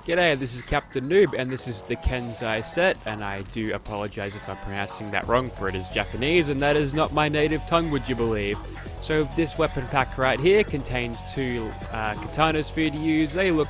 G'day, this is Captainoob, and this is the Kansai set, and I do apologize if I'm pronouncing that wrong, for it is Japanese, and that is not my native tongue, would you believe? So this weapon pack right here contains two katanas for you to use. They look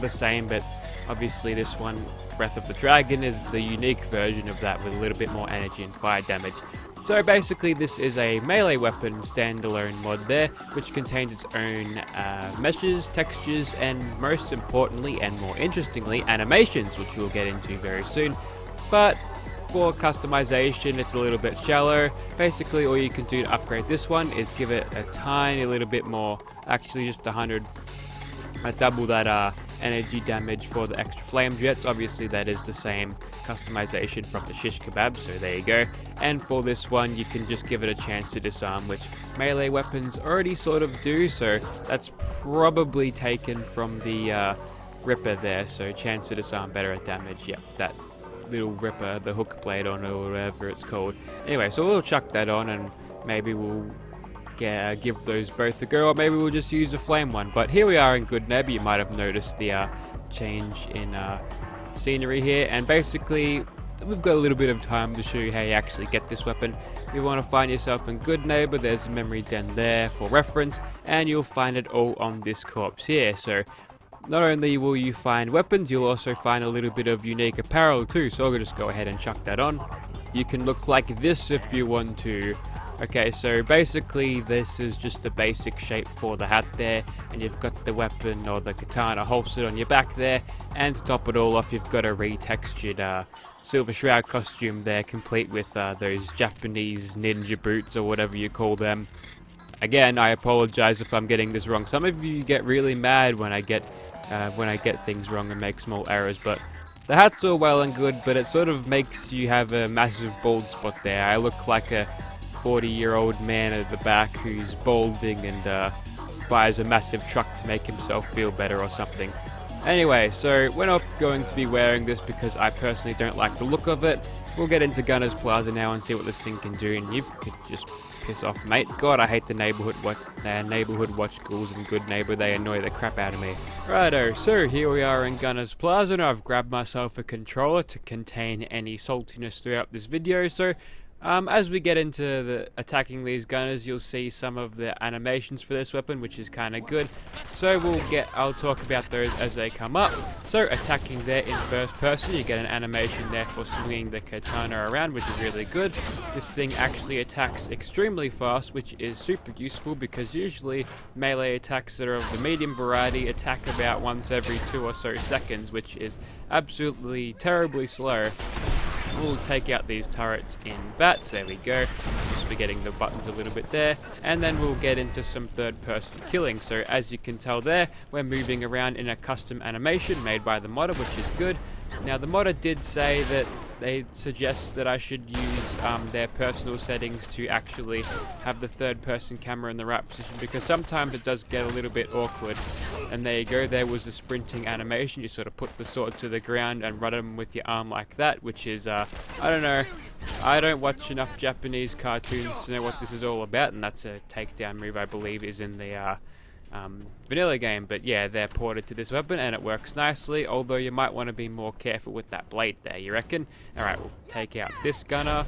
the same, but obviously this one, Breath of the Dragon, is the unique version of that with a little bit more energy and fire damage. So basically this is a melee weapon standalone mod there, which contains its own meshes, textures, and most importantly and more interestingly, animations, which we'll get into very soon. But for customization, it's a little bit shallow. Basically all you can do to upgrade this one is give it a tiny little bit more, actually just 100, double that energy damage for the extra flame jets. Obviously that is the same customization from the shish kebab, so there you go. And for this one you can just give it a chance to disarm, which melee weapons already sort of do, so that's probably taken from the ripper there. So chance to disarm, better at damage, yep, that little ripper, the hook blade on it, or whatever it's called. Anyway, so we'll chuck that on and maybe we'll give those both a go, or maybe we'll just use a flame one. But here we are in Good Neb. You might have noticed the change in scenery here, and basically we've got a little bit of time to show you how you actually get this weapon. If you want to find yourself in Good Neighbor, there's a memory den there for reference, and you'll find it all on this corpse here. So not only will you find weapons, you'll also find a little bit of unique apparel too, so I'll just go ahead and chuck that on. You can look like this if you want to. Okay, so basically this is just a basic shape for the hat there, and you've got the weapon or the katana holstered on your back there, and to top it all off you've got a retextured Silver Shroud costume there, complete with those Japanese ninja boots or whatever you call them. Again, I apologize if I'm getting this wrong. Some of you get really mad when I get things wrong and make small errors, but the hat's all well and good, but it sort of makes you have a massive bald spot there. I look like a 40-year-old man at the back who's balding and buys a massive truck to make himself feel better or something. Anyway, so we're not going to be wearing this because I personally don't like the look of it. We'll get into Gunner's Plaza now and see what this thing can do, and you could just piss off, mate. God, I hate the neighborhood watch ghouls in Good Neighbor. They annoy the crap out of me. Righto, so here we are in Gunner's Plaza, and I've grabbed myself a controller to contain any saltiness throughout this video. So as we get into attacking these gunners, you'll see some of the animations for this weapon, which is kind of good. So I'll talk about those as they come up. So attacking there in first person, you get an animation there for swinging the katana around, which is really good. This thing actually attacks extremely fast, which is super useful because usually melee attacks that are of the medium variety attack about once every 2 or so seconds, which is absolutely terribly slow. We'll take out these turrets in VATS, there we go, just forgetting the buttons a little bit there, and then we'll get into some third person killing. So as you can tell there, we're moving around in a custom animation made by the modder, which is good. Now the modder did say that they suggest that I should use their personal settings to actually have the third person camera in the right position, because sometimes it does get a little bit awkward. And there you go, there was a sprinting animation. You sort of put the sword to the ground and run them with your arm like that, which is, I don't know, I don't watch enough Japanese cartoons to know what this is all about, and that's a takedown move I believe is in the vanilla game. But yeah, they're ported to this weapon and it works nicely, although you might want to be more careful with that blade there, you reckon? Alright, we'll take out this gunner,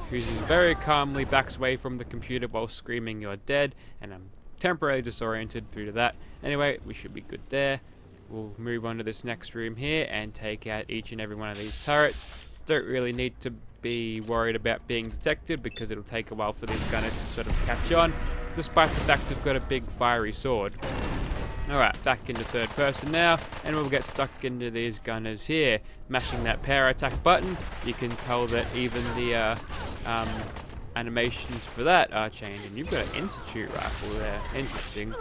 who's very calmly backs away from the computer while screaming you're dead, and I'm temporarily disoriented through to that. Anyway, we should be good there. We'll move on to this next room here and take out each and every one of these turrets. Don't really need to be worried about being detected because it'll take a while for these gunners to sort of catch on, despite the fact they've got a big fiery sword. Alright, back into third person now, and we'll get stuck into these gunners here. Mashing that power attack button, you can tell that even the animations for that are changing. You've got an institute rifle there, interesting.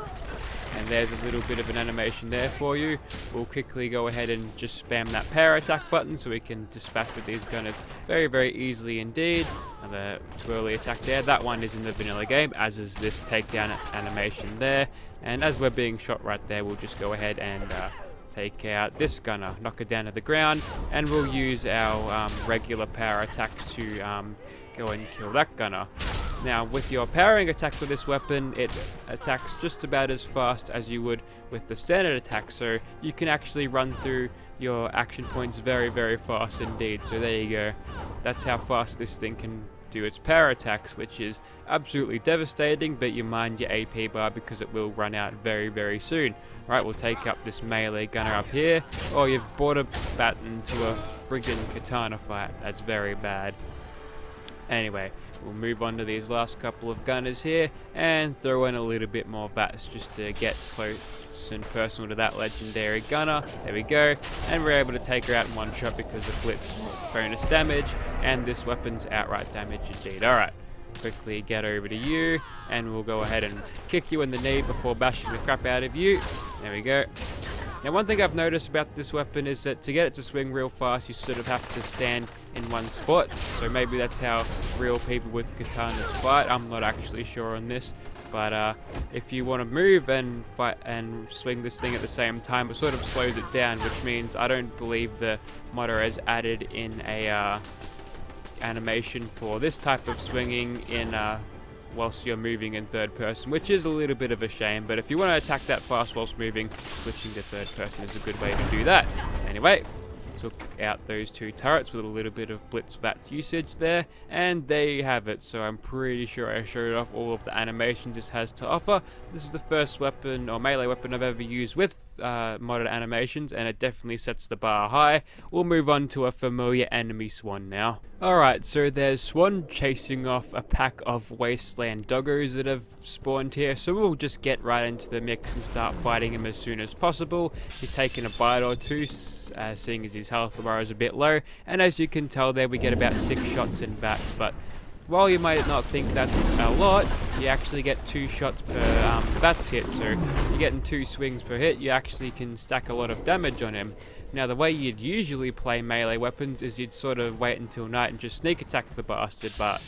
And there's a little bit of an animation there for you. We'll quickly go ahead and just spam that power attack button so we can dispatch with these gunners very, very easily indeed. Another twirly attack there. That one is in the vanilla game, as is this takedown animation there. And as we're being shot right there, we'll just go ahead and take out this gunner, knock it down to the ground, and we'll use our regular power attacks to go and kill that gunner. Now, with your powering attack for this weapon, it attacks just about as fast as you would with the standard attack, so you can actually run through your action points very, very fast indeed. So there you go. That's how fast this thing can do its power attacks, which is absolutely devastating, but you mind your AP bar because it will run out very, very soon. Right, we'll take up this melee gunner up here. Oh, you've brought a bat into a friggin' katana fight. That's very bad. Anyway, we'll move on to these last couple of gunners here and throw in a little bit more bats just to get close and personal to that legendary gunner. There we go. And we're able to take her out in one shot because of blitz bonus damage, and this weapon's outright damage indeed. Alright, quickly get over to you, and we'll go ahead and kick you in the knee before bashing the crap out of you. There we go. Now, one thing I've noticed about this weapon is that to get it to swing real fast, you sort of have to stand in one spot. So maybe that's how real people with katanas fight. I'm not actually sure on this. But if you want to move and fight and swing this thing at the same time, it sort of slows it down, which means I don't believe the modder has added in a animation for this type of swinging in whilst you're moving in third person, which is a little bit of a shame. But if you want to attack that fast whilst moving, switching to third person is a good way to do that. Anyway, took out those two turrets with a little bit of blitz VATS usage there, and there you have it. So I'm pretty sure I showed off all of the animations this has to offer. This is the first weapon or melee weapon I've ever used with modded animations, and it definitely sets the bar high. We'll move on to a familiar enemy Swan now. Alright, so there's Swan chasing off a pack of wasteland doggos that have spawned here, so we'll just get right into the mix and start fighting him as soon as possible. He's taken a bite or two, seeing as his health bar is a bit low, and as you can tell there, we get about 6 shots in VATS, but while you might not think that's a lot, you actually get 2 shots per VATS hit, so you're getting 2 swings per hit. You actually can stack a lot of damage on him. Now, the way you'd usually play melee weapons is you'd sort of wait until night and just sneak attack the bastard, but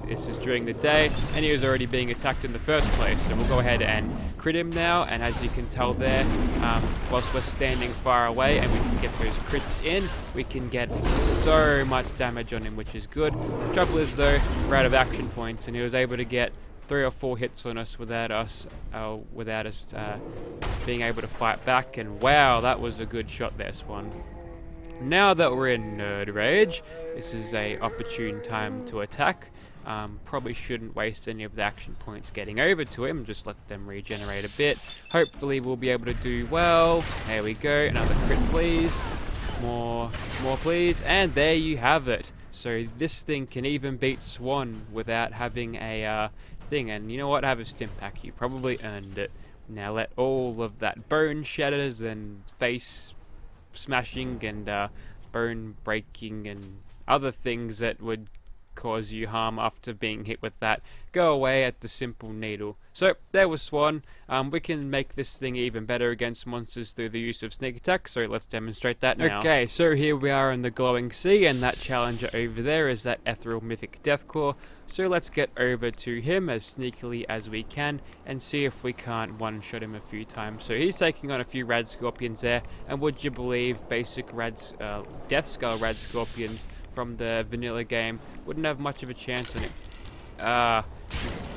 this is during the day, and he was already being attacked in the first place. So we'll go ahead and crit him now, and as you can tell there, whilst we're standing far away and we can get those crits in, we can get so much damage on him, which is good. Trouble is though, we're out of action points, and he was able to get 3 or 4 hits on us without us being able to fight back, and wow, that was a good shot there, Swan. Now that we're in Nerd Rage, this is a opportune time to attack. Probably shouldn't waste any of the action points getting over to him, just let them regenerate a bit. Hopefully we'll be able to do well. There we go, another crit please. More please, and there you have it. So this thing can even beat Swan without having a thing, and you know what, have a stim pack, you probably earned it. Now let all of that bone shatters and face smashing and bone breaking and other things that would cause you harm after being hit with that go away at the simple needle. So there was Swan. We can make this thing even better against monsters through the use of sneak attack, so let's demonstrate that now. Okay, so here we are in the glowing sea, and that challenger over there is that ethereal mythic Deathclaw. So let's get over to him as sneakily as we can and see if we can't one-shot him a few times. So he's taking on a few Rad Scorpions there, and would you believe basic Death Skull Rad Scorpions from the vanilla game wouldn't have much of a chance on him.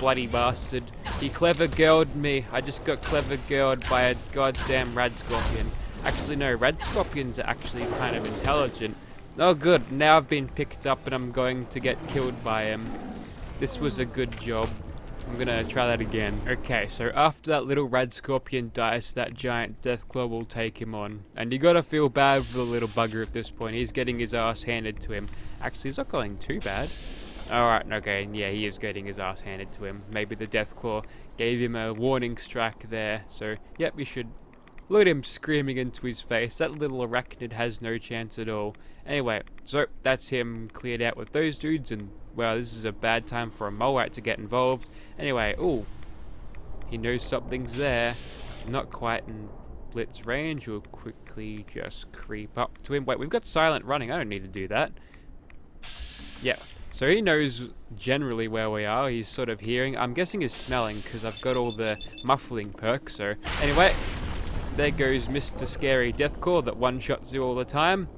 Bloody bastard. He clever girled me. I just got clever girled by a goddamn Rad Scorpion. Actually no, Rad Scorpions are actually kind of intelligent. Oh good, now I've been picked up and I'm going to get killed by him. This was a good job. I'm gonna try that again. Okay, so after that little Rad Scorpion dies, that giant Deathclaw will take him on. And you gotta feel bad for the little bugger at this point. He's getting his ass handed to him. Actually, he's not going too bad. Alright, okay, yeah, he is getting his ass handed to him. Maybe the Deathclaw gave him a warning strike there. So, yep, we should look at him screaming into his face. That little arachnid has no chance at all. Anyway, so that's him cleared out with those dudes, and well, this is a bad time for a Moat to get involved. Anyway, ooh, he knows something's there. Not quite in blitz range. We'll quickly just creep up to him. Wait, we've got silent running. I don't need to do that. Yeah, so he knows generally where we are. He's sort of hearing. I'm guessing he's smelling because I've got all the muffling perks. So anyway, there goes Mr. Scary Deathclaw that one-shots you all the time.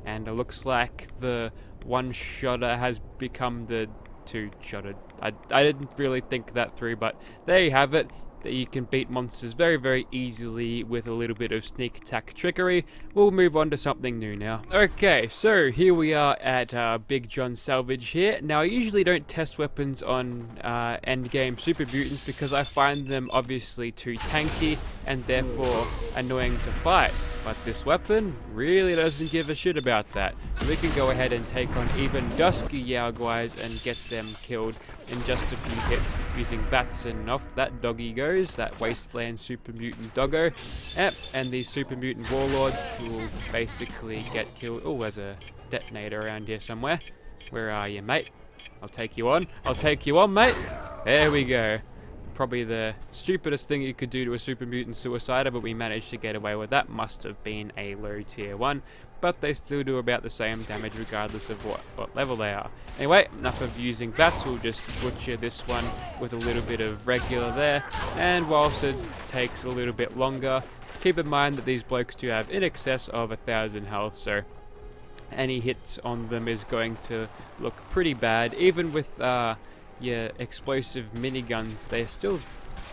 And it looks like the one-shotter has become the two-shotter. I didn't really think that through, but there you have it. that you can beat monsters very, very easily with a little bit of sneak attack trickery. We'll move on to something new now. Okay, so here we are at Big John Salvage here. Now, I usually don't test weapons on endgame super mutants because I find them obviously too tanky and therefore annoying to fight. But this weapon really doesn't give a shit about that. So we can go ahead and take on even dusky Yaoguais and get them killed in just a few hits using bats, and off that doggy goes, that wasteland super mutant doggo. Yep, and these super mutant warlords will basically get killed. Oh, there's a detonator around here somewhere. Where are you, mate? I'll take you on. I'll take you on, mate. There we go. Probably the stupidest thing you could do to a super mutant suicider, but we managed to get away with that. Must have been a low tier 1, but they still do about the same damage regardless of what level they are. Anyway, enough of using bats. We'll just butcher this one with a little bit of regular there, and whilst it takes a little bit longer, keep in mind that these blokes do have in excess of 1,000 health, so any hits on them is going to look pretty bad. Even with your explosive miniguns, they still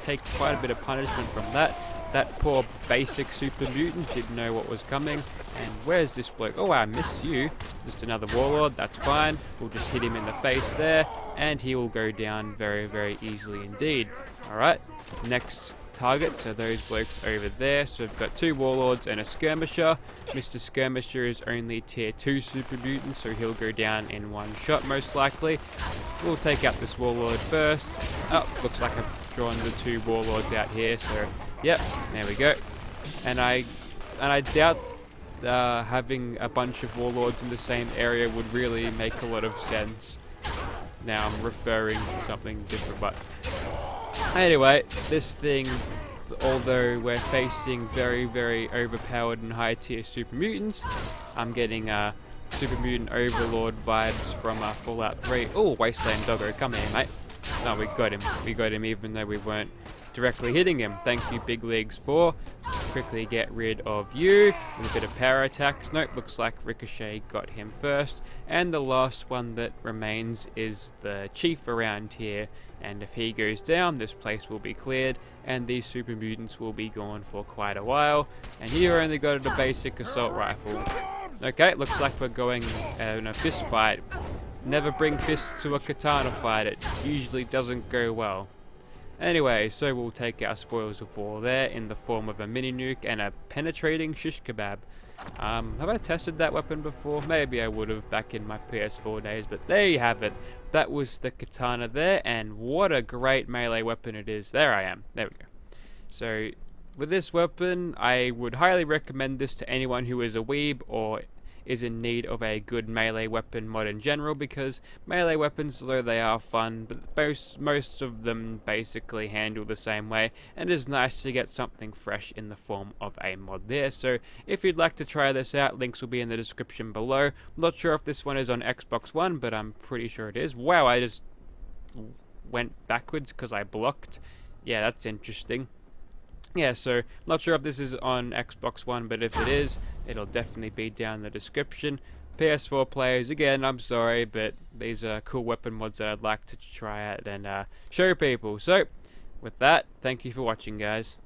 take quite a bit of punishment from that. That poor basic super mutant didn't know what was coming. And where's this bloke? Oh, I miss you. Just another warlord, that's fine. We'll just hit him in the face there, and he will go down very, very easily indeed. Alright, next target, so those blokes over there. So we've got 2 warlords and a skirmisher. Mr. Skirmisher is only tier 2 super mutant, so he'll go down in one shot most likely. We'll take out this warlord first. Oh, looks like I've drawn the 2 warlords out here, so yep, there we go. And I doubt having a bunch of warlords in the same area would really make a lot of sense. Now I'm referring to something different, but anyway, this thing, although we're facing very, very overpowered and high tier super mutants, I'm getting super mutant overlord vibes from Fallout 3. Oh, wasteland doggo, come here, mate. No, we got him. We got him even though we weren't directly hitting him. Thank you, Big Leagues 4. Quickly get rid of you with a bit of power attacks. Nope, looks like Ricochet got him first. And the last one that remains is the chief around here. And if he goes down, this place will be cleared, and these super mutants will be gone for quite a while. And here only got a basic assault rifle. Okay, looks like we're going in a fist fight. Never bring fists to a katana fight, it usually doesn't go well. Anyway, so we'll take our spoils of war there in the form of a mini nuke and a penetrating shish kebab. Have I tested that weapon before? Maybe I would have back in my PS4 days, but there you have it. That was the katana there, and what a great melee weapon it is. There I am. There we go. So, with this weapon, I would highly recommend this to anyone who is a weeb or is in need of a good melee weapon mod in general, because melee weapons, although they are fun, but most of them basically handle the same way, and it is nice to get something fresh in the form of a mod there. So if you'd like to try this out, links will be in the description below. I'm not sure if this one is on Xbox One, but I'm pretty sure it is. Wow, I just went backwards because I blocked. Yeah, that's interesting. Yeah, so not sure if this is on Xbox One, but if it is, it'll definitely be down in the description. PS4 players, again, I'm sorry, but these are cool weapon mods that I'd like to try out and show people. So, with that, thank you for watching, guys.